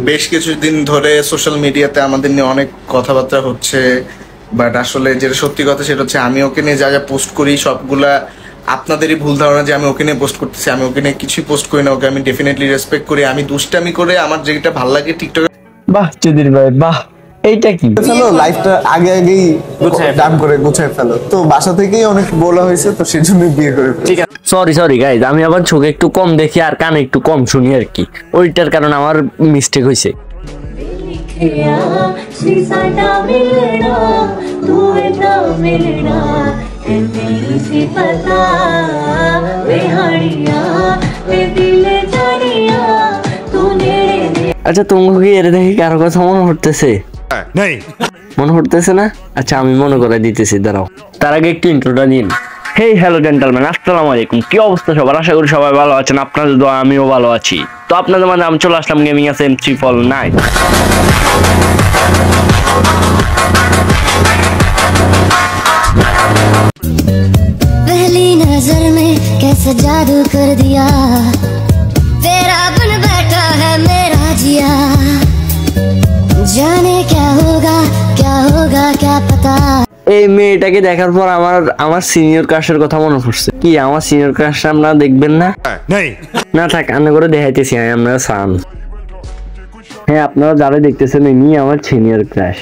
বেশ কিছুদিন ধরে সোশ্যাল মিডিয়াতে আমাদের নিয়ে অনেক কথাবার্তা হচ্ছে, বাট আসলে যেটা সত্যি কথা সেটা হচ্ছে আমি ওকে নিয়ে যা যা পোস্ট করি সবগুলা আপনাদেরই ভুল ধারণা যে আমি ওকে নিয়ে পোস্ট করতেছি। আমি ওকে নিয়ে কিছুই পোস্ট করি না, ওকে আমি ডেফিনেটলি রেসপেক্ট করি। আমি দুষ্টামি করে আমার যেটা ভালো লাগে টিকটকে। বাহ চৌধুরী ভাই বাহ, এইটা কি ফেলো লাইফটা আগে আগেই ডান করে গুছায় ফেলো। তো বাসা থেকেই অনেক বলা হয়েছে, তো সেজন্য বিয়ে করে ঠিক আছে। সরি গাইজ, আমি আবার চোখে একটু কম দেখি আর কানে একটু কম শুনি আর কি, ওইটার কারণে আমার মিস্টেক হয়েছে। আচ্ছা তোমাকে এর দেখে কারো কথা মনে হতেছে? মনে হতেছে না? আচ্ছা আমি মনে করে দিতেছি, দাঁড়াও। তার আগে একটু ইন্ট্রোটা দিন। হেই হ্যালো জেন্টলম্যান, আসসালামু আলাইকুম। কি অবস্থা সবার? আশা করি সবাই ভালো আছেন। আপনাদের দোয়া আমিও ভালো আছি। তো আপনাদের মাঝে আমি চলে আসলাম গেমিং আছে M349। पहली नजर में कैसे जादू कर दिया, तेरा बन बैठा है मेरा जिया, जाने क्या होगा क्या पता। এই মেয়েটাকে দেখার পর আমার সিনিয়র ক্রাশের কথা মনে পড়ছে। কি আমার সিনিয়র ক্রাশ আপনারা দেখবেন না? না থাক, আন্না করে দেখাইতেছি আমরা সান। হ্যাঁ আপনারা যারা দেখতেছেন ইনি আমার সিনিয়র ক্রাশ।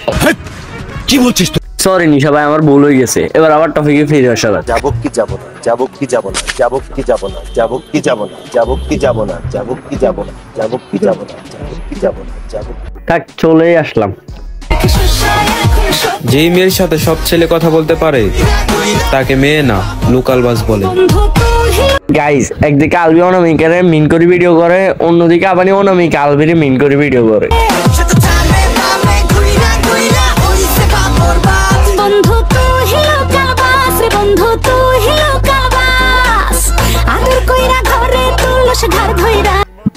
কি বলছিস? সরি নিশা ভাই, আমার ভুল হয়ে গেছে। এবার আবার টপিকে ফিরে আসা যাক। যাবো কি যাবো না, যাবো কি যাবো না, যাবো কি যাবো না, যাবো কি যাবো না, যাবো কি যাবো না, যাবো কি যাবো না, যাবো কি যাবো না, যাবো কি যাবো না, যাবো। থাক, চলেই আসলাম। যেই মেয়ের সাথে সব ছেলে কথা বলতে পারে তাকে মেয়ে না, লোকাল বাস বলে। গাইস, একদিকে আলবি অনামিকারে মিন করে ভিডিও করে, অন্যদিকে আবার অনামিকা আলবিরে মিন করে ভিডিও করে।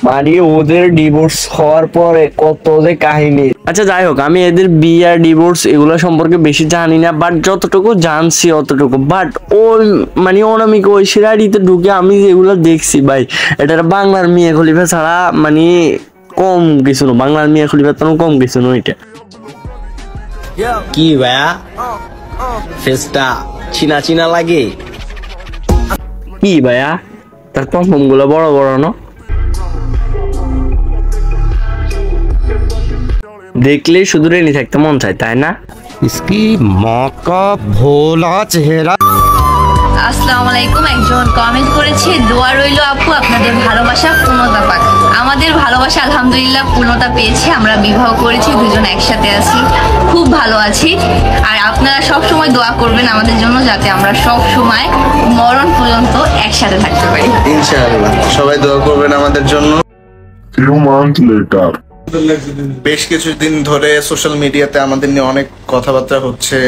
মানে ওদের ডিভোর্স হওয়ার পরে কত যে কাহিনী। আচ্ছা যাই হোক, আমি এদের বিয়ে আর ডিভোর্স এগুলো সম্পর্কে বেশি জানি না, বাট যতটুকু জানছি অতটুকু। বাট ওই মানে অনামিকা ঐশ্বরিয়া রাইতে ঢুকে আমি যেগুলো দেখছি ভাই, এটা বাংলার মিয়া খলিফা ছাড়া মানে কম কিছু না। বাংলার মিয়া খলিফা তো কম কিছু না। ওইটা কি ভাইয়া, ফেসটা চিনা চিনা লাগে? কি ভাইয়া, তার পম্পম গুলো বড় বড় না? দেখলে শুধু রেনি থাকতে মন চায়, তাই না? इसकी माँ का भोला चेहरा। আসসালামু আলাইকুম। একজন কমেন্ট করেছে, দোয়া রইল আপু আপনাদের ভালোবাসা পূর্ণতা পাক। আমাদের ভালোবাসা আলহামদুলিল্লাহ পূর্ণতা পেয়েছে। আমরা বিবাহ করেছি, দুজন একসাথে আছি, খুব ভালো আছি। আর আপনারা সব সময় দোয়া করবেন আমাদের জন্য, যাতে আমরা সব সময় মরণ পর্যন্ত একসাথে থাকতে পারি। ইনশাআল্লাহ সবাই দোয়া করবেন আমাদের জন্য। বেশ কিছুদিন ধরে সোশ্যাল মিডিয়াতে আমাদের নিয়ে অনেক কথাবার্তা হচ্ছে,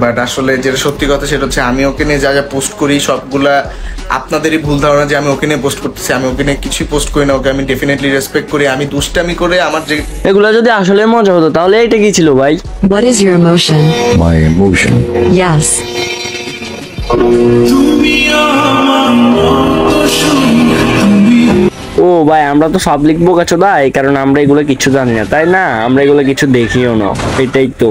বাট আসলে যেটা সত্যি কথা সেটা হচ্ছে আমি ওকে নিয়ে যা যা পোস্ট করি সবগুলা আপনাদেরই ভুল ধারণা যে আমি ওকে নিয়ে পোস্ট করতেছি। আমি ওকে নিয়ে কিছুই পোস্ট করি না, ওকে আমি ডেফিনেটলি রেসপেক্ট করি। আমি দুষ্টামি করে আমার যে এগুলো যদি আসলে মজা হতো তাহলে এটা কি ছিল ভাই? What is your emotion? My emotion. Yes. ও ভাই, আমরা তো পাবলিক বোকাচোদা, এই কারণে আমরা এগুলো কিছু জানি না, তাই না? আমরা এগুলো কিছু দেখিও না, এটাই তো।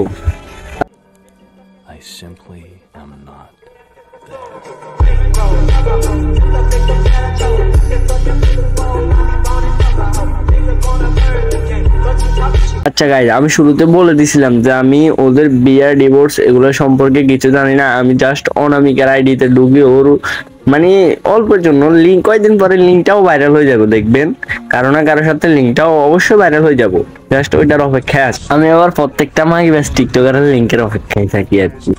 আচ্ছা গাইজ, আমি শুরুতে বলে দিছিলাম যে আমি ওদের বিয়ার ডিভোর্স এগুলো সম্পর্কে কিছু জানি না। আমি জাস্ট অনামিকার আইডিতে ঢুকি, ওর মানে অল্পের জন্য লিঙ্ক, কয়েকদিন পরে লিঙ্কটাও ভাইরাল হয়ে যাবে দেখবেন। কারো না কারোর সাথে লিঙ্কটাও অবশ্যই ভাইরাল হয়ে যাবো, জাস্ট ওইটার অপেক্ষায় আছে। আমি আবার প্রত্যেকটা মাই ব্যাস টিকটকারের লিঙ্কের অপেক্ষায় থাকি আর কি।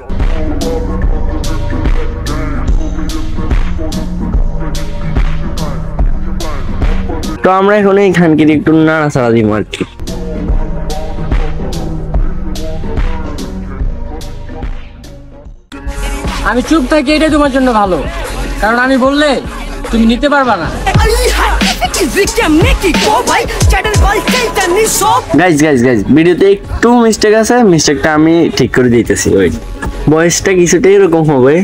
তো আমরা এখন এই খানকির একটু নাড়াচাড়া দিব আর কি। আমি চুপ থাকি, এটাই তোমার জন্য ভালো, কারণ আমি বললে তুমি নিতে পারবা না। গাইজ ভিডিওতে একটু মিস্টেক আছে, মিস্টেকটা আমি ঠিক করে দিতেছি। ওই বয়সটা কিছুটা এরকম হবে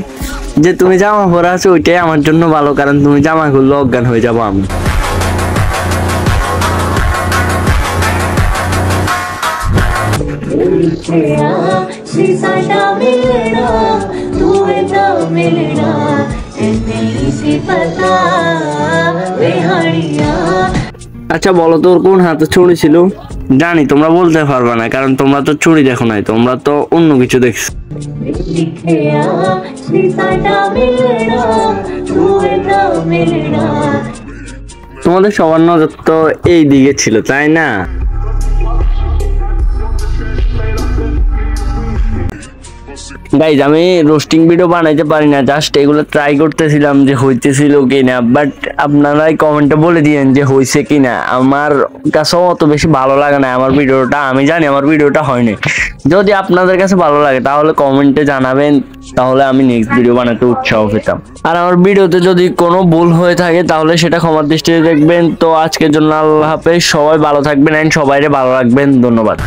যে তুমি জামা পরা আছো, ওইটাই আমার জন্য ভালো, কারণ তুমি জামা খুললে অজ্ঞান হয়ে যাবো আমি। আচ্ছা বলো তো ওর কোন হাতে ছুরি ছিল? জানি তোমরা বলতে পারবে না, কারণ তোমরা তো ছুরি দেখো নাই, তোমরা তো অন্য কিছু দেখছো। তোমাদের সবার নজর তো এই দিকে ছিল, তাই না? গাইজ আমি রোস্টিং ভিডিও বানাইতে পারি না, জাস্ট এগুলো ট্রাই করতেছিলাম যে হইতেছিল কিনা, বাট আপনারাই কমেন্টে বলে দিয়েন যে হয়েছে কিনা। আমার কাছেও অত বেশি ভালো লাগে না আমার ভিডিওটা, আমি জানি আমার ভিডিওটা হয়নি। যদি আপনাদের কাছে ভালো লাগে তাহলে কমেন্টে জানাবেন, তাহলে আমি নেক্সট ভিডিও বানাতে উৎসাহ পেতাম। আর আমার ভিডিওতে যদি কোনো ভুল হয়ে থাকে তাহলে সেটা ক্ষমার দৃষ্টিতে দেখবেন। তো আজকের জন্য আল্লাহ হাফেজ, সবাই ভালো থাকবেন এন্ড সবাইকে ভালো রাখবেন। ধন্যবাদ।